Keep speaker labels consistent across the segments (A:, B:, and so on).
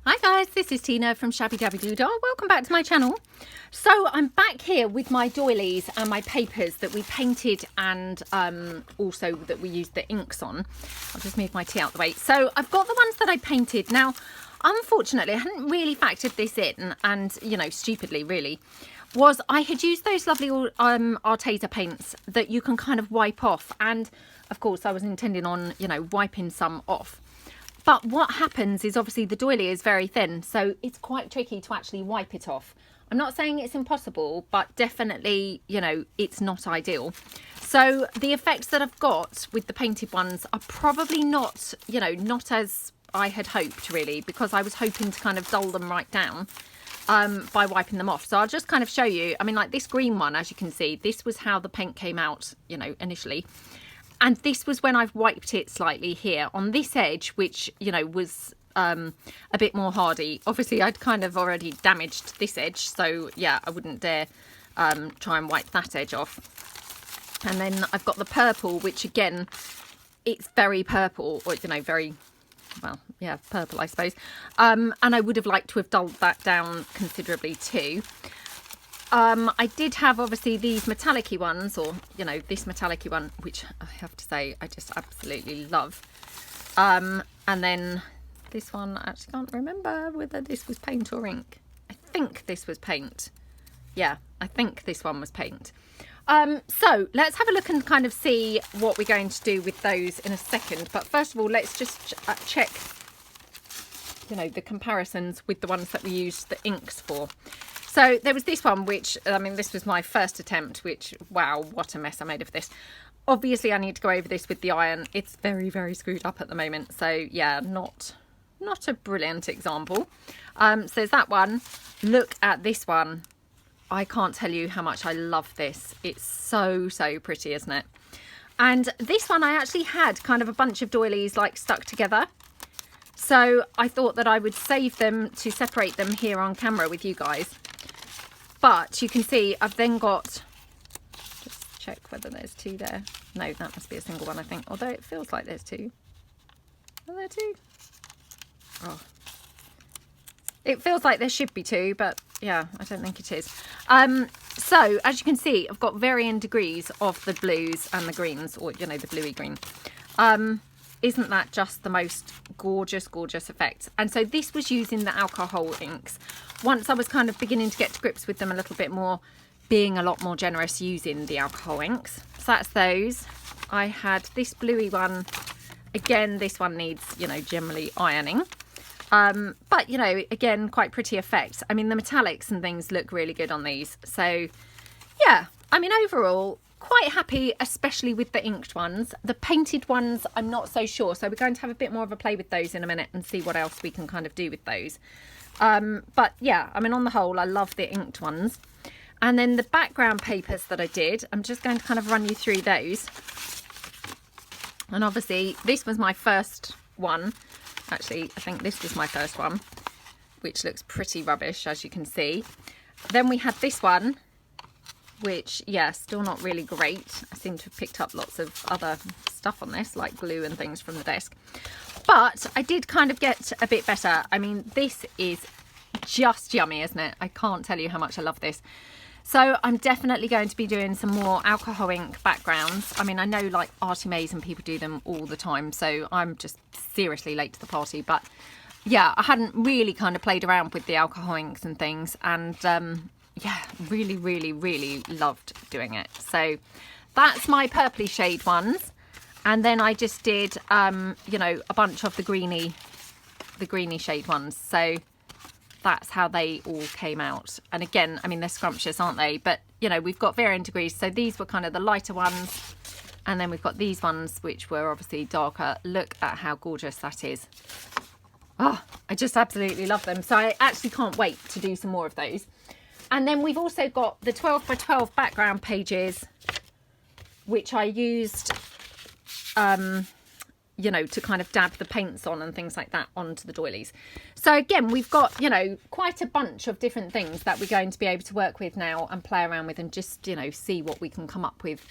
A: Hi guys, this is Tina from Shabbydabbydoodah. Welcome back to my channel. So I'm back here with my doilies and my papers that we painted and also that we used the inks on. I'll just move my tea out the way. So I've got the ones that I painted. Now, unfortunately, I hadn't really factored this in, and you know, stupidly really, was I had used those lovely Arteza paints that you can kind of wipe off. And of course I was intending on, you know, wiping some off. But what happens is obviously the doily is very thin, so it's quite tricky to actually wipe it off. I'm not saying it's impossible, but definitely, you know, it's not ideal. So the effects that I've got with the painted ones are probably not, you know, not as I had hoped really, because I was hoping to kind of dull them right down by wiping them off. So I'll just kind of show you. I mean, like this green one, as you can see, this was how the paint came out, you know, initially. And this was when I've wiped it slightly here on this edge, which, you know, was a bit more hardy. Obviously, I'd kind of already damaged this edge. So, yeah, I wouldn't dare try and wipe that edge off. And then I've got the purple, which, again, it's very purple, or, you know, very, well, yeah, purple, I suppose. And I would have liked to have dulled that down considerably too. I did have obviously these metallic-y ones, or, you know, this metallic-y one, which I have to say I just absolutely love. And then this one, I actually can't remember whether this was paint or ink. I think this was paint. Yeah, I think this one was paint. So let's have a look and kind of see what we're going to do with those in a second. But first of all, let's just check, you know, the comparisons with the ones that we used the inks for. So there was this one, which, I mean, this was my first attempt, which, wow, what a mess I made of this. Obviously, I need to go over this with the iron. It's very, very screwed up at the moment. So, yeah, not a brilliant example. So there's that one. Look at this one. I can't tell you how much I love this. It's so, so pretty, isn't it? And this one, I actually had kind of a bunch of doilies, like, stuck together. So I thought that I would save them to separate them here on camera with you guys. But you can see I've then got, just check whether there's two there. No, that must be a single one, I think. Although it feels like there's two. Are there two? Oh. It feels like there should be two, but yeah, I don't think it is. So as you can see, I've got varying degrees of the blues and the greens, or, you know, the bluey green. Isn't that just the most gorgeous, gorgeous effect? And so this was using the alcohol inks. Once I was kind of beginning to get to grips with them a little bit more, being a lot more generous using the alcohol inks. So that's those. I had this bluey one. Again, this one needs, you know, generally ironing. But, you know, again, quite pretty effects. I mean, the metallics and things look really good on these. So, yeah, I mean, overall, quite happy, especially with the inked ones. The painted ones, I'm not so sure. So we're going to have a bit more of a play with those in a minute and see what else we can kind of do with those. But yeah, I mean, on the whole, I love the inked ones. And then the background papers that I did, I'm just going to kind of run you through those. And obviously, this was my first one. Actually, I think this was my first one, which looks pretty rubbish, as you can see. Then we had this one, which, yeah, still not really great. I seem to have picked up lots of other stuff on this, like glue and things from the desk. But I did kind of get a bit better. I mean, this is just yummy, isn't it? I can't tell you how much I love this. So I'm definitely going to be doing some more alcohol ink backgrounds. I mean, I know like Artie Mays and people do them all the time, so I'm just seriously late to the party. But yeah, I hadn't really kind of played around with the alcohol inks and things, and yeah, really, really, really loved doing it. So that's my purpley shade ones. And then I just did, you know, a bunch of the greeny shade ones. So that's how they all came out. And again, I mean, they're scrumptious, aren't they? But, you know, we've got varying degrees. So these were kind of the lighter ones. And then we've got these ones, which were obviously darker. Look at how gorgeous that is. Oh, I just absolutely love them. So I actually can't wait to do some more of those. And then we've also got the 12 by 12 background pages, which I used, you know, to kind of dab the paints on and things like that onto the doilies. So again, we've got, you know, quite a bunch of different things that we're going to be able to work with now and play around with and just, you know, see what we can come up with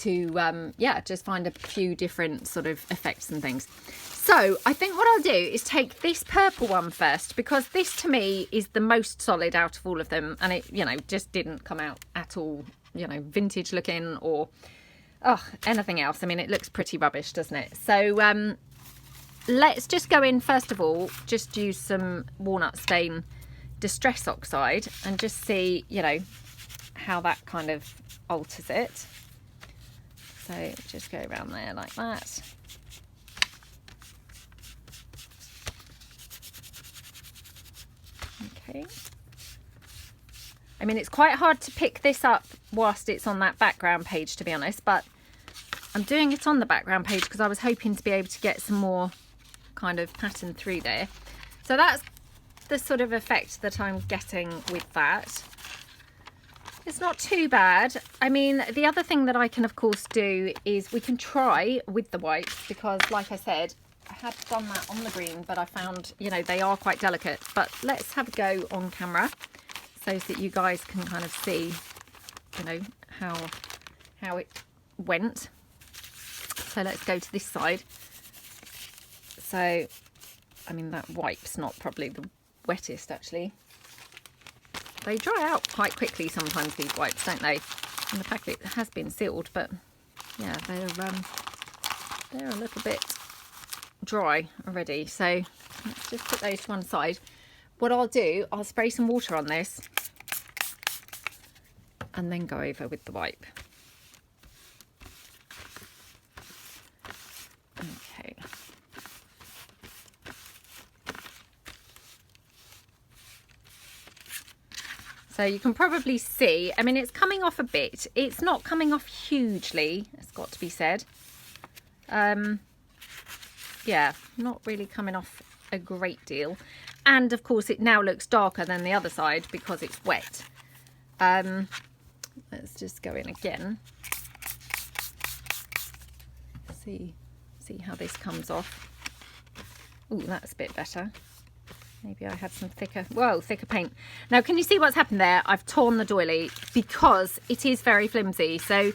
A: yeah, just find a few different sort of effects and things. So I think what I'll do is take this purple one first, because this to me is the most solid out of all of them, and it, you know, just didn't come out at all, you know, vintage looking or anything else. I mean, it looks pretty rubbish, doesn't it? So let's just go in first of all, just use some walnut stain distress oxide and just see, you know, how that kind of alters it. So just go around there like that. Okay. I mean, it's quite hard to pick this up whilst it's on that background page, to be honest, but I'm doing it on the background page because I was hoping to be able to get some more kind of pattern through there. So that's the sort of effect that I'm getting with that. It's not too bad. I mean, the other thing that I can of course do is we can try with the wipes, because like I said, I had done that on the green, but I found, you know, they are quite delicate. But let's have a go on camera so that you guys can kind of see, you know, how it went. So let's go to this side. So, I mean, that wipe's not probably the wettest actually. They dry out quite quickly sometimes, these wipes, don't they? And the packet has been sealed, but yeah, they're a little bit dry already. So let's just put those to one side. What I'll do, I'll spray some water on this and then go over with the wipe. Okay. So you can probably see, I mean, it's coming off a bit. It's not coming off hugely, it's got to be said. Yeah, not really coming off a great deal. And of course it now looks darker than the other side because it's wet. Let's just go in again. See how this comes off. Ooh, that's a bit better. Maybe I had some thicker paint. Now, can you see what's happened there? I've torn the doily because it is very flimsy. So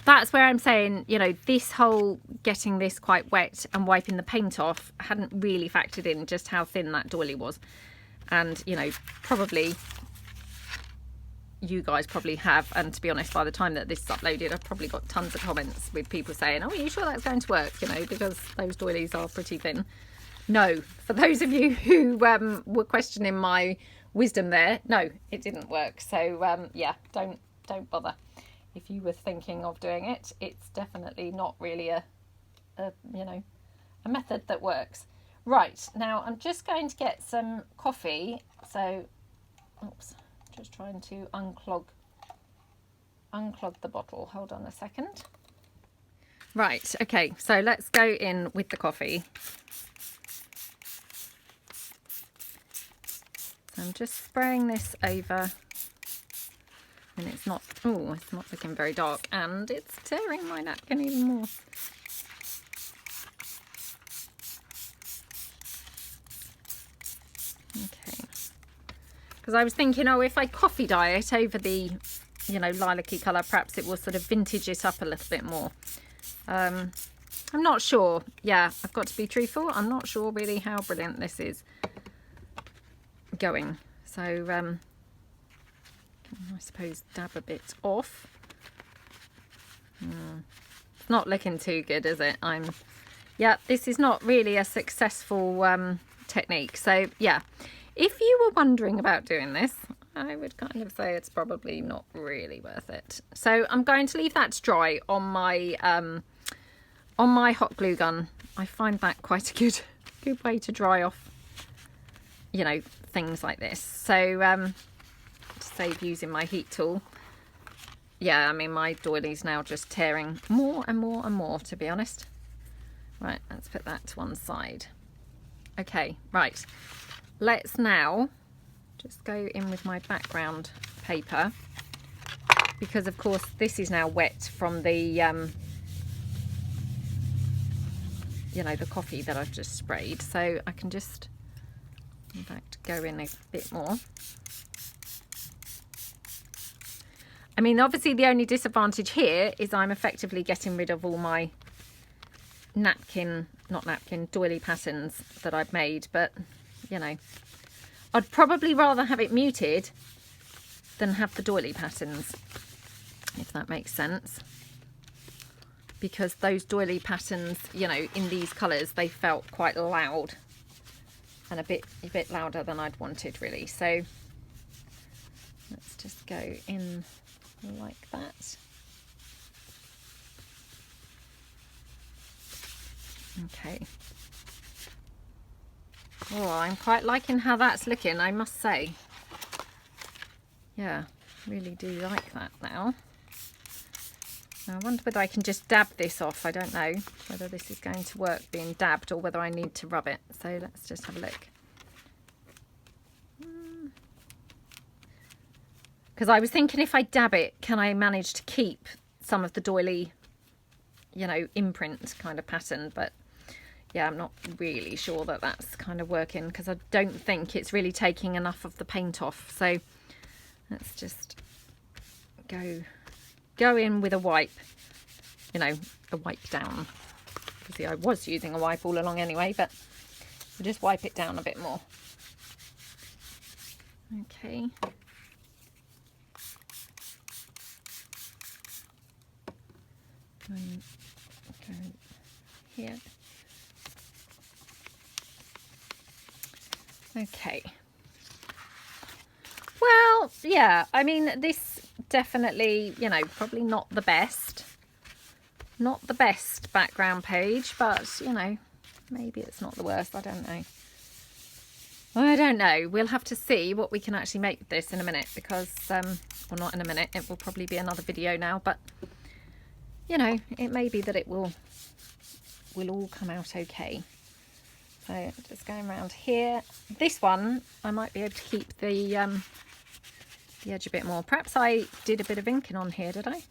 A: that's where I'm saying, you know, this whole getting this quite wet and wiping the paint off hadn't really factored in just how thin that doily was. And, you know, probably you guys probably have. And to be honest, by the time that this is uploaded, I've probably got tons of comments with people saying, oh, are you sure that's going to work? You know, because those doilies are pretty thin. No, for those of you who were questioning my wisdom there, no, it didn't work. So yeah, don't bother. If you were thinking of doing it, it's definitely not really a you know, a method that works. Right, now I'm just going to get some coffee. So, oops, just trying to unclog the bottle. Hold on a second. Right, okay, so let's go in with the coffee. I'm just spraying this over, and it's not looking very dark, and it's tearing my napkin even more. Okay, because I was thinking, oh, if I coffee dye it over the, you know, lilac-y colour, perhaps it will sort of vintage it up a little bit more. I'm not sure. Yeah, I've got to be truthful. I'm not sure really how brilliant this is going. So I suppose dab a bit off. It's not looking too good, is it? Yeah, this is not really a successful technique. So yeah, if you were wondering about doing this, I would kind of say it's probably not really worth it. So I'm going to leave that to dry on my hot glue gun. I find that quite a good way to dry off, you know, things like this. So to save using my heat tool. Yeah, I mean, my doily's now just tearing more and more and more, to be honest. Right, let's put that to one side. Okay, right, let's now just go in with my background paper, because of course this is now wet from the you know, the coffee that I've just sprayed. So I can just, in fact, go in a bit more. I mean, obviously the only disadvantage here is I'm effectively getting rid of all my doily patterns that I've made, but you know, I'd probably rather have it muted than have the doily patterns, if that makes sense, because those doily patterns, you know, in these colours, they felt quite loud and a bit louder than I'd wanted, really. So let's just go in like that. Okay. Oh, I'm quite liking how that's looking, I must say. Yeah, really do like that now. I wonder whether I can just dab this off. I don't know whether this is going to work being dabbed or whether I need to rub it. So let's just have a look. Because I was thinking, if I dab it, can I manage to keep some of the doily, you know, imprint kind of pattern? But yeah, I'm not really sure that that's kind of working, because I don't think it's really taking enough of the paint off. So let's just go in with a wipe, you know, a wipe down. See, I was using a wipe all along anyway, but we'll just wipe it down a bit more. Okay. And go here. Okay. Well, yeah, I mean, this definitely, you know, probably not the best background page, but you know, maybe it's not the worst. I don't know. We'll have to see what we can actually make with this in a minute, because well, not in a minute, it will probably be another video now, but you know, it may be that it will all come out okay. So just going around here. This one I might be able to keep the edge a bit more. Perhaps I did a bit of inking on here, did I? I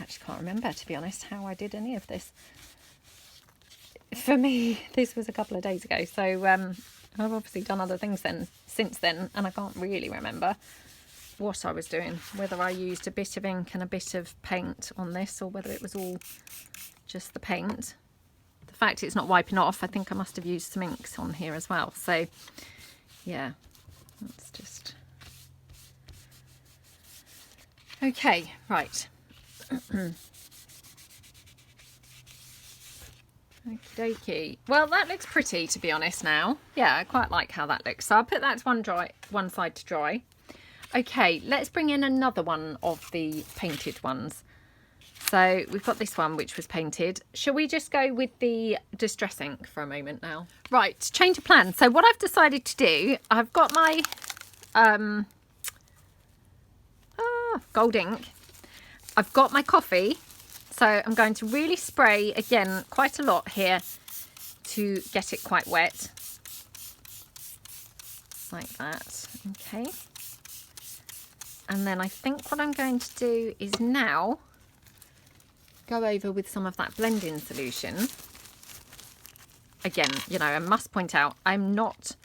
A: actually can't remember, to be honest, how I did any of this. For me, this was a couple of days ago, so I've obviously done other things since then, and I can't really remember what I was doing, whether I used a bit of ink and a bit of paint on this, or whether it was all just the paint. The fact it's not wiping off, I think I must have used some inks on here as well. So yeah, let's just... Okay, right. Okie dokie. Well, that looks pretty, to be honest now. Yeah, I quite like how that looks. So I'll put that to one side to dry. Okay, let's bring in another one of the painted ones. So we've got this one, which was painted. Shall we just go with the Distress ink for a moment now? Right, change of plan. So what I've decided to do, I've got my gold ink. I've got my coffee. So I'm going to really spray, again, quite a lot here to get it quite wet. Like that. Okay. And then I think what I'm going to do is now go over with some of that blending solution. Again, you know, I must point out, I'm not,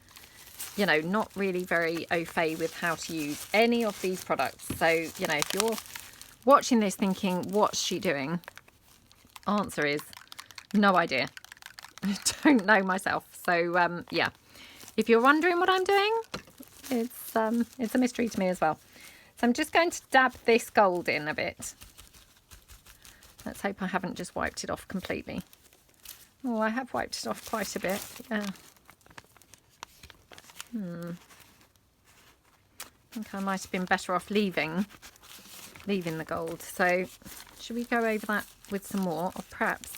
A: you know, not really very au fait with how to use any of these products. So, you know, if you're watching this thinking, what's she doing? Answer is no idea. I don't know myself. So, yeah, if you're wondering what I'm doing, it's a mystery to me as well. So I'm just going to dab this gold in a bit. Let's hope I haven't just wiped it off completely. Oh, I have wiped it off quite a bit. Yeah. I think I might have been better off leaving the gold. So should we go over that with some more, or perhaps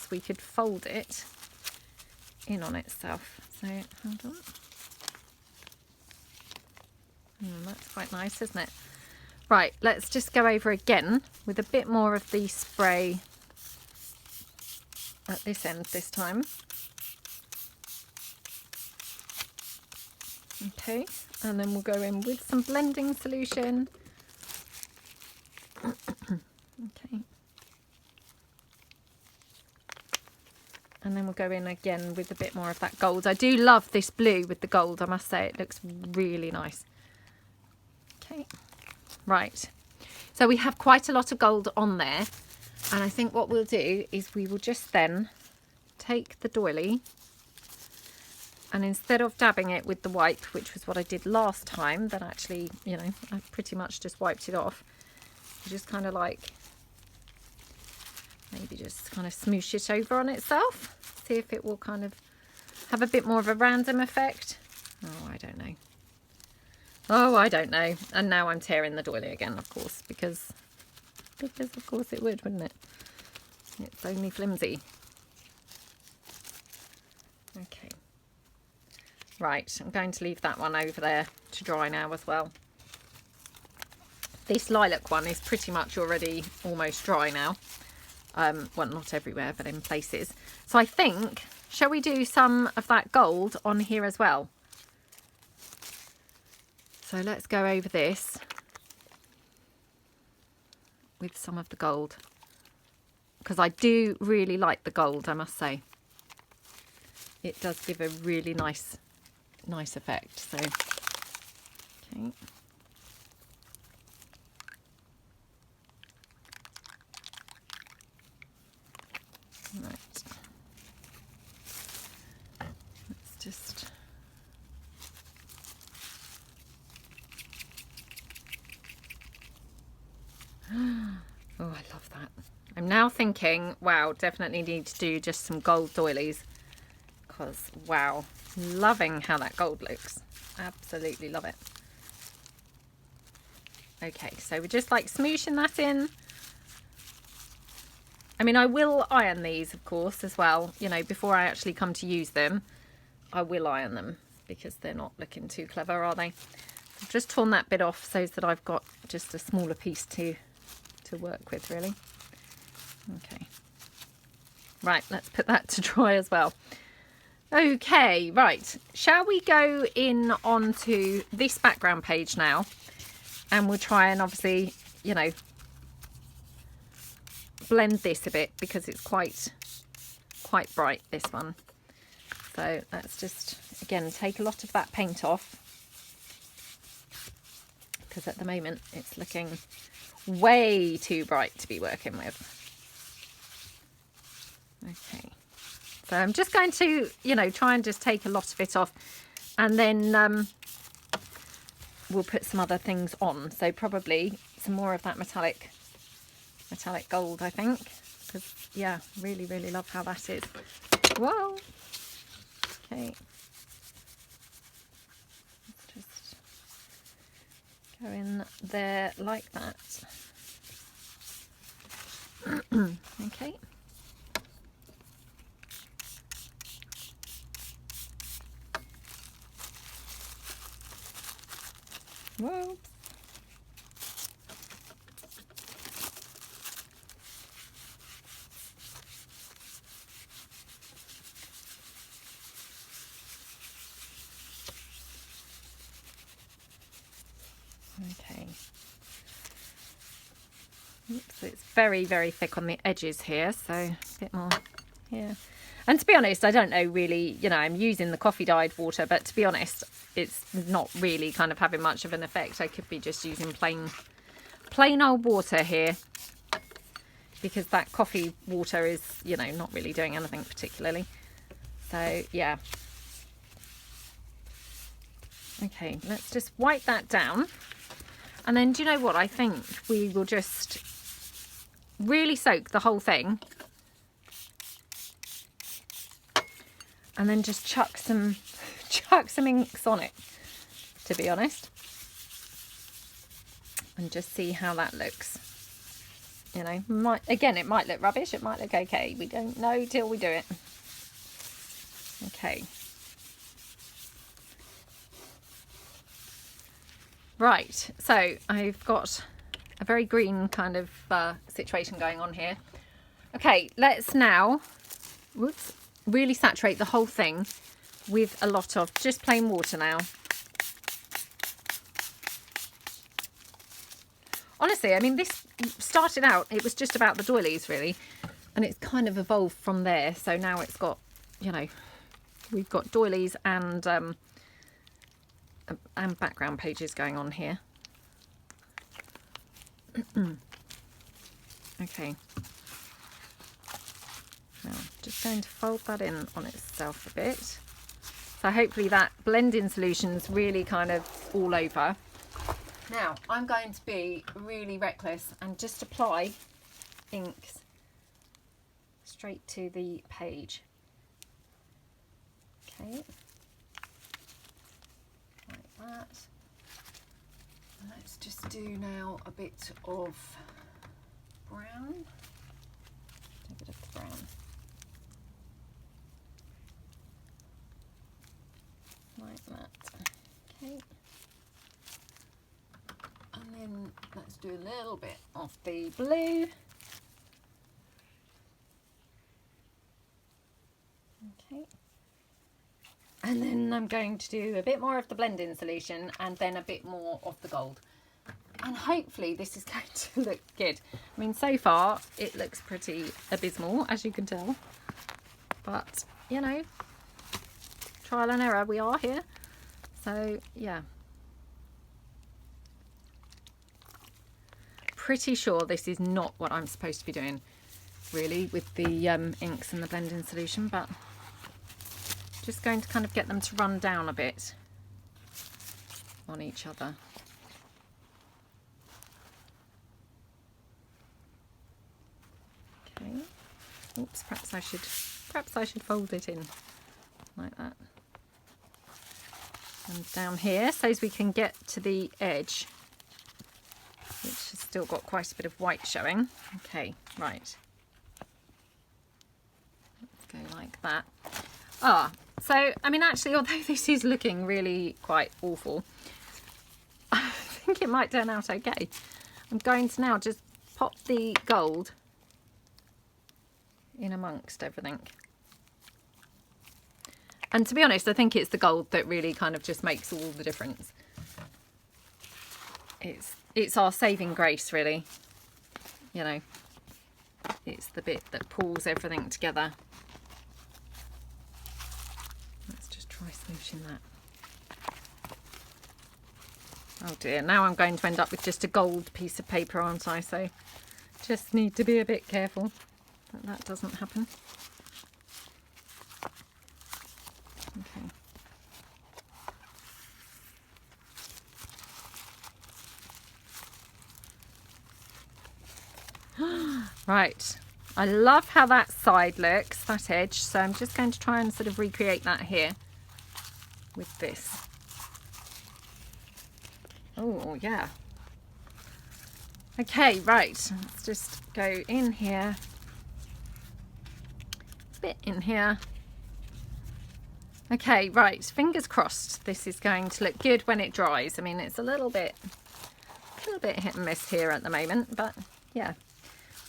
A: we could fold it in on itself. So hold on. That's quite nice, isn't it? Right, let's just go over again with a bit more of the spray at this end this time. Okay, and then we'll go in with some blending solution. Okay. And then we'll go in again with a bit more of that gold. I do love this blue with the gold, I must say. It looks really nice. Okay. Right, so we have quite a lot of gold on there, and I think what we'll do is we will just then take the doily, and instead of dabbing it with the wipe, which was what I did last time, that actually, you know, I pretty much just wiped it off, just kind of like maybe just kind of smoosh it over on itself, see if it will kind of have a bit more of a random effect. Oh, I don't know. Oh, I don't know. And now I'm tearing the doily again, of course, because of course it would, wouldn't it? It's only flimsy. Okay. Right, I'm going to leave that one over there to dry now as well. This lilac one is pretty much already almost dry now. Well, not everywhere, but in places. So I think, shall we do some of that gold on here as well? So let's go over this with some of the gold, because I do really like the gold, I must say. It does give a really nice effect. So, okay. Right. Let's just... Oh, I love that. I'm now thinking, wow, definitely need to do just some gold doilies, because, wow, loving how that gold looks. Absolutely love it. Okay, so we're just like smooshing that in. I mean, I will iron these, of course, as well. You know, before I actually come to use them, I will iron them, because they're not looking too clever, are they? I've just torn that bit off so that I've got just a smaller piece to work with, really. Okay. Right, let's put that to dry as well. Okay, right. Shall we go in onto this background page now? And we'll try and obviously, you know, blend this a bit, because it's quite bright, this one. So let's just, again, take a lot of that paint off, because at the moment it's looking way too bright to be working with. Okay, so I'm just going to, you know, try and just take a lot of it off, and then we'll put some other things on. So probably some more of that metallic gold, I think, because yeah, really love how that is. Whoa. Okay, let's just go in there like that. Okay. Whoa. Okay. Oops, it's very thick on the edges here, so a bit more here. And to be honest, I don't know really, you know, I'm using the coffee dyed water, but to be honest, it's not really kind of having much of an effect. I could be just using plain old water here, because that coffee water is, you know, not really doing anything particularly. So yeah. Okay, let's just wipe that down. And then, do you know what? I think we will just really soak the whole thing, and then just chuck some inks on it, to be honest, and just see how that looks. You know, it might look rubbish, it might look okay. We don't know till we do it. Okay. Right, so I've got a very green kind of situation going on here. Okay, let's now really saturate the whole thing with a lot of just plain water now. Honestly, I mean, this started out, it was just about the doilies really, and it's kind of evolved from there. So now it's got, you know, we've got doilies and background pages going on here. Okay. Now, just going to fold that in on itself a bit. So hopefully that blending solution's really kind of all over. Now, I'm going to be really reckless and just apply inks straight to the page. Okay. Like that. And let's just do now a bit of brown. A bit of the brown. Like that. Okay. And then let's do a little bit of the blue. Okay. And then I'm going to do a bit more of the blending solution and then a bit more of the gold. And hopefully this is going to look good. I mean, so far it looks pretty abysmal, as you can tell. But, you know, trial and error, we are here. So, yeah. Pretty sure this is not what I'm supposed to be doing, really, with the inks and the blending solution, but just going to kind of get them to run down a bit on each other. Okay. Oops, perhaps I should fold it in like that. And down here, so as we can get to the edge, which has still got quite a bit of white showing. Okay, right. Let's go like that. Ah, so, I mean, actually, although this is looking really quite awful, I think it might turn out okay. I'm going to now just pop the gold in amongst everything. And to be honest, I think it's the gold that really kind of just makes all the difference. It's our saving grace, really. You know, it's the bit that pulls everything together. Let's just try smooshing that. Oh dear, now I'm going to end up with just a gold piece of paper, aren't I? So just need to be a bit careful that that doesn't happen. Okay. Right, I love how that side looks, that edge, so I'm just going to try and sort of recreate that here with this. Oh yeah. Okay, right, let's just go in here, a bit in here. Okay, right, fingers crossed this is going to look good when it dries. I mean, it's a little bit hit and miss here at the moment, but yeah,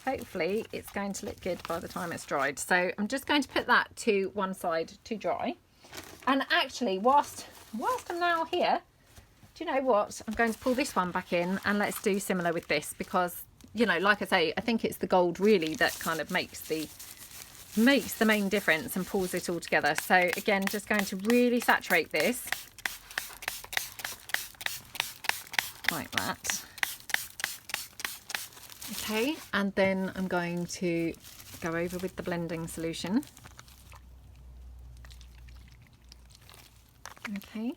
A: hopefully it's going to look good by the time it's dried. So I'm just going to put that to one side to dry. And actually, whilst I'm now here, do you know what? I'm going to pull this one back in and let's do similar with this because, you know, like I say, I think it's the gold really that kind of makes the main difference and pulls it all together. So again, just going to really saturate this like that. Okay, and then I'm going to go over with the blending solution. Okay,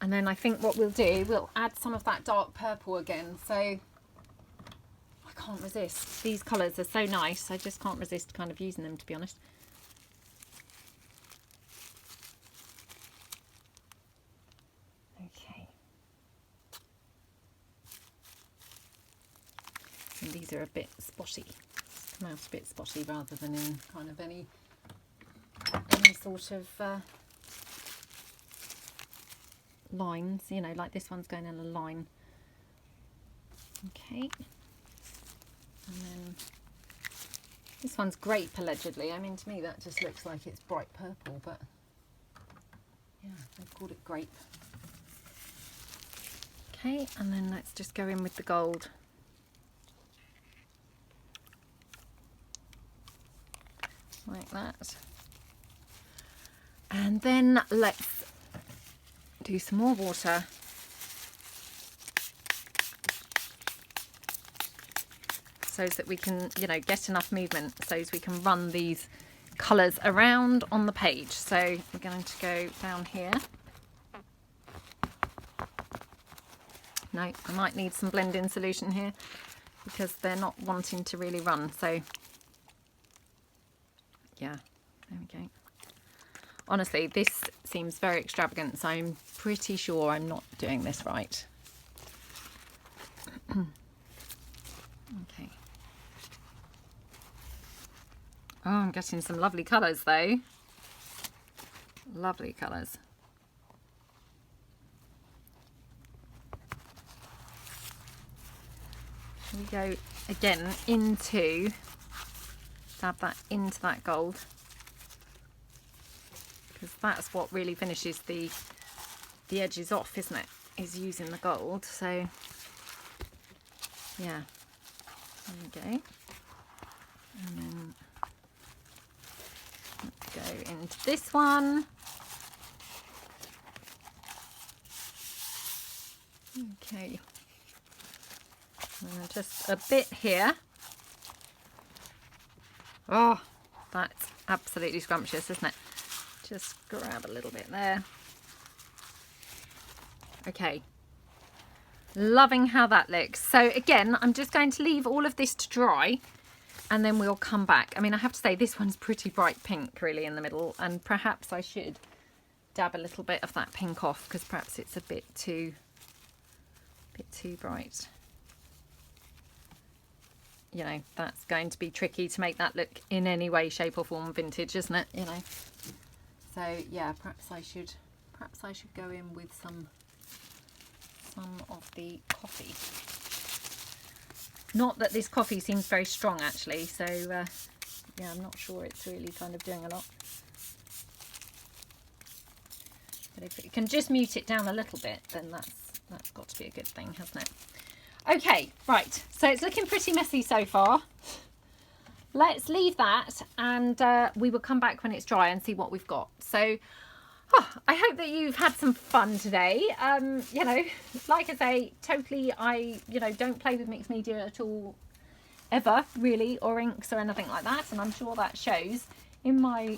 A: and then I think what we'll do, we'll add some of that dark purple again. So I can't resist. These colours are so nice. I just can't resist kind of using them, to be honest. Okay. And these are a bit spotty. Come out a bit spotty rather than in kind of any sort of lines, you know, like this one's going in a line. Okay. And then this one's grape allegedly. I mean, to me that just looks like it's bright purple, but yeah, they've called it grape. Okay, and then let's just go in with the gold. Like that. And then let's do some more water. so that we can, you know, get enough movement so as we can run these colours around on the page. So we're going to go down here. No, I might need some blend-in solution here because they're not wanting to really run. So yeah, there we go. Honestly, this seems very extravagant, so I'm pretty sure I'm not doing this right. Okay. Oh, I'm getting some lovely colours though. Lovely colours. We go again into, dab that into that gold, because that's what really finishes the edges off, isn't it? Is using the gold. So yeah, there we go. And then let's go into this one. Okay. And just a bit here. Oh, that's absolutely scrumptious, isn't it? Just grab a little bit there. Okay. Loving how that looks. So again, I'm just going to leave all of this to dry and then we'll come back. I mean, I have to say this one's pretty bright pink really in the middle, and perhaps I should dab a little bit of that pink off because perhaps it's a bit too bright. You know, that's going to be tricky to make that look in any way, shape or form vintage, isn't it? You know. So yeah, perhaps I should go in with some of the coffee. Not that this coffee seems very strong actually, so yeah, I'm not sure it's really kind of doing a lot. But if it can just mute it down a little bit, then that's got to be a good thing, hasn't it? Okay, right, so it's looking pretty messy so far. Let's leave that and we will come back when it's dry and see what we've got. So I hope that you've had some fun today. You know, like I say, totally, you know, don't play with mixed media at all, ever, really, or inks or anything like that. And I'm sure that shows in my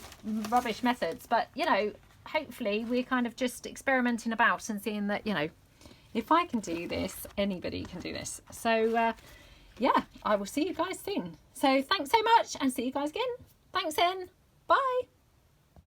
A: rubbish methods. But, you know, hopefully we're kind of just experimenting about and seeing that, you know, if I can do this, anybody can do this. So, yeah, I will see you guys soon. So thanks so much and see you guys again. Thanks then. Bye.